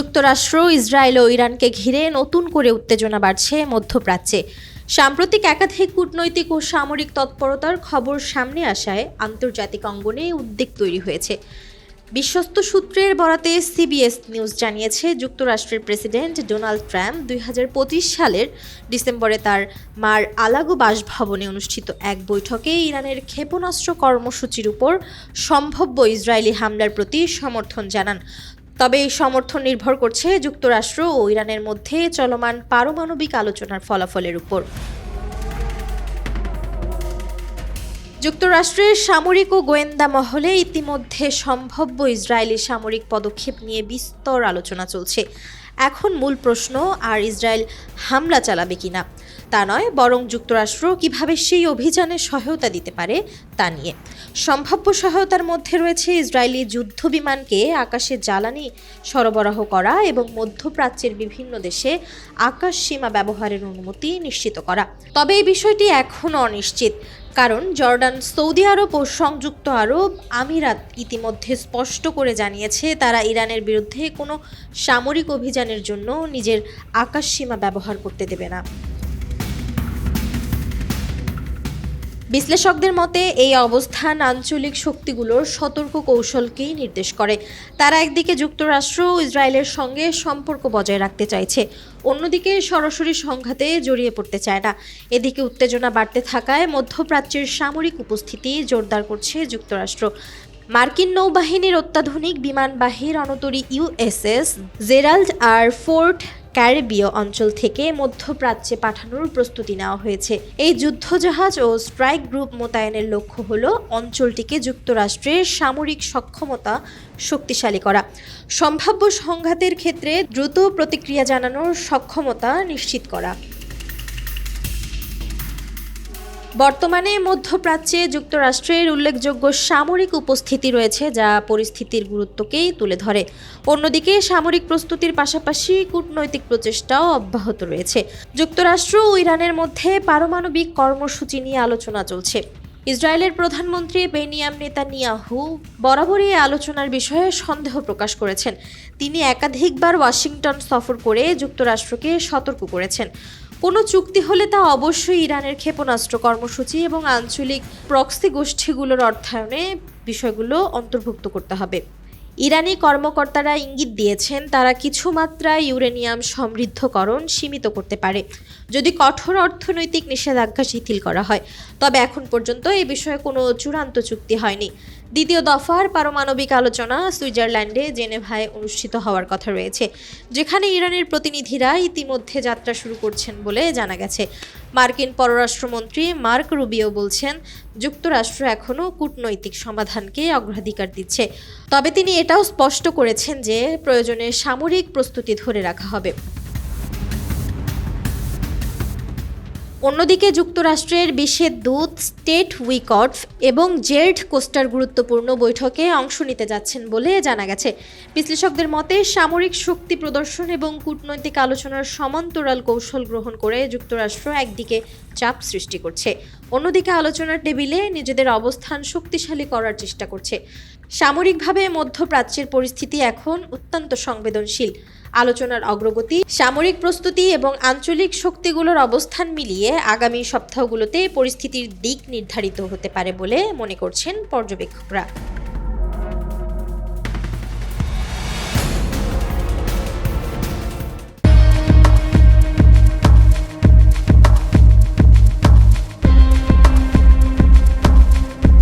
যুক্তরাষ্ট্র, ইসরায়েল ও ইরানকে ঘিরে নতুন করে উত্তেজনা বাড়ছে মধ্যপ্রাচ্যে। সাম্প্রতিক একাধিক কূটনৈতিক ও সামরিক তৎপরতার খবর সামনে আসায় আন্তর্জাতিক অঙ্গনে উদ্বেগ তৈরি হয়েছে। বিশ্বস্ত সূত্রের বরাতে সিবিএস নিউজ জানিয়েছে, যুক্তরাষ্ট্রের প্রেসিডেন্ট ডোনাল্ড ট্রাম্প ২০২৫ সালের ডিসেম্বরে তার মার আলাগো বাসভবনে অনুষ্ঠিত এক বৈঠকে ইরানের ক্ষেপণাস্ত্র কর্মসূচির উপর সম্ভাব্য ইসরায়েলি হামলার প্রতি সমর্থন জানান। তবে এই সমর্থন নির্ভর করছে যুক্তরাষ্ট্র ও ইরানের মধ্যে চলমান পারমাণবিক আলোচনার ফলাফলের উপর। যুক্তরাষ্ট্রের সামরিক ও গোয়েন্দা মহলে ইতিমধ্যে সম্ভাব্য ইসরায়েলি সামরিক পদক্ষেপ নিয়ে বিস্তর আলোচনা চলছে। এখন মূল প্রশ্ন আর ইসরায়েল হামলা চালাবে কিনা তা নয়, বরং যুক্তরাষ্ট্র কিভাবে সেই অভিযানে সহায়তা দিতে পারে তা নিয়ে। সম্ভাব্য সহায়তার মধ্যে রয়েছে ইসরায়েলি যুদ্ধ বিমানকে আকাশে জ্বালানি সরবরাহ করা এবং মধ্যপ্রাচ্যের বিভিন্ন দেশে আকাশ সীমা ব্যবহারের অনুমতি নিশ্চিত করা। তবে এই বিষয়টি এখনও অনিশ্চিত, কারণ জর্ডান, সৌদি আরব ও সংযুক্ত আরব আমিরাত ইতিমধ্যে স্পষ্ট করে জানিয়েছে তারা ইরানের বিরুদ্ধে কোনো সামরিক অভিযানের জন্য নিজের আকাশ সীমা ব্যবহার করতে দেবে না। বিশ্লেষকদের মতে এই অবস্থান আঞ্চলিক শক্তিগুলোর সতর্ক কৌশলকেই নির্দেশ করে। তারা একদিকে যুক্তরাষ্ট্র ও ইসরায়েলের সঙ্গে সম্পর্ক বজায় রাখতে চাইছে, অন্যদিকে সরাসরি সংঘাতে জড়িয়ে পড়তে চায় না। এদিকে উত্তেজনা বাড়তে থাকায় মধ্যপ্রাচ্যের সামরিক উপস্থিতি জোরদার করছে যুক্তরাষ্ট্র। মার্কিন নৌবাহিনীর অত্যাধুনিক বিমানবাহী রণতরী ইউএসএস জেরাল্ড আর ফোর্ট ক্যারিবীয় অঞ্চল থেকে মধ্যপ্রাচ্যে পাঠানোর প্রস্তুতি নেওয়া হয়েছে। এই যুদ্ধজাহাজ ও স্ট্রাইক গ্রুপ মোতায়েনের লক্ষ্য হল অঞ্চলটিকে যুক্তরাষ্ট্রের সামরিক সক্ষমতা শক্তিশালী করা, সম্ভাব্য সংঘাতের ক্ষেত্রে দ্রুত প্রতিক্রিয়া জানানোর সক্ষমতা নিশ্চিত করা। বর্তমানে মধ্যপ্রাচ্যে যুক্তরাষ্ট্রের উল্লেখযোগ্য সামরিক উপস্থিতি রয়েছে, যা পরিস্থিতির গুরুত্বকেই তুলে ধরে। অন্যদিকে সামরিক প্রস্তুতির পাশাপাশি কূটনৈতিক প্রচেষ্টাও অব্যাহত রয়েছে। যুক্তরাষ্ট্র ও ইরানের মধ্যে পারমাণবিক কর্মসূচি নিয়ে আলোচনা চলছে। ইসরায়েলের প্রধানমন্ত্রী বেনিয়ামিন নেতানিয়াহু বরাবরই এই আলোচনার বিষয়ে সন্দেহ প্রকাশ করেছেন। তিনি একাধিকবার ওয়াশিংটন সফর করে যুক্তরাষ্ট্রকে সতর্ক করেছেন, কোনো চুক্তি হলে তা অবশ্যই ইরানের ক্ষেপণাস্ত্র কর্মসূচি এবং আঞ্চলিক প্রক্সি গোষ্ঠীগুলোর অর্থায়নে বিষয়গুলো অন্তর্ভুক্ত করতে হবে। ইরানি কর্মকর্তারা ইঙ্গিত দিয়েছেন তারা কিছু মাত্রায় ইউরেনিয়াম সমৃদ্ধকরণ সীমিত করতে পারে যদি কঠোর অর্থনৈতিক নিষেধাজ্ঞা শিথিল করা হয়। তবে এখন পর্যন্ত এই বিষয়ে কোনো চূড়ান্ত চুক্তি হয়নি। দ্বিতীয় দফার পারমাণবিক আলোচনা সুইজারল্যান্ডে জেনেভায় অনুষ্ঠিত হওয়ার কথা রয়েছে, যেখানে ইরানের প্রতিনিধিরা ইতিমধ্যে যাত্রা শুরু করছেন বলে জানা গেছে। মার্কিন পররাষ্ট্রমন্ত্রী মার্ক রুবিও বলছেন, যুক্তরাষ্ট্র এখনও কূটনৈতিক সমাধানকে অগ্রাধিকার দিচ্ছে, তবে তিনি এটাও স্পষ্ট করেছেন যে প্রয়োজনে সামরিক প্রস্তুতি ধরে রাখা হবে। অন্যদিকে যুক্তরাষ্ট্রের বিশেষ দূত স্টেট উইকফ এবং জেরড কোস্টার গুরুত্বপূর্ণ বৈঠকে অংশ নিতে যাচ্ছেন বলে জানা গেছে। বিশ্লেষকদের মতে সামরিক শক্তি প্রদর্শন এবং কূটনৈতিক আলোচনার সমান্তরাল কৌশল গ্রহণ করে যুক্তরাষ্ট্র একদিকে চাপ সৃষ্টি করছে, অন্যদিকে আলোচনার টেবিলে নিজেদের অবস্থান শক্তিশালী করার চেষ্টা করছে। সামরিকভাবে মধ্যপ্রাচ্যের পরিস্থিতি এখন অত্যন্ত সংবেদনশীল। আলোচনার অগ্রগতি, সামরিক প্রস্তুতি এবং আঞ্চলিক শক্তিগুলোর অবস্থান মিলিয়ে আগামী সপ্তাহগুলোতে পরিস্থিতির দিক নির্ধারিত হতে পারে বলে মনে করছেন পর্যবেক্ষকরা।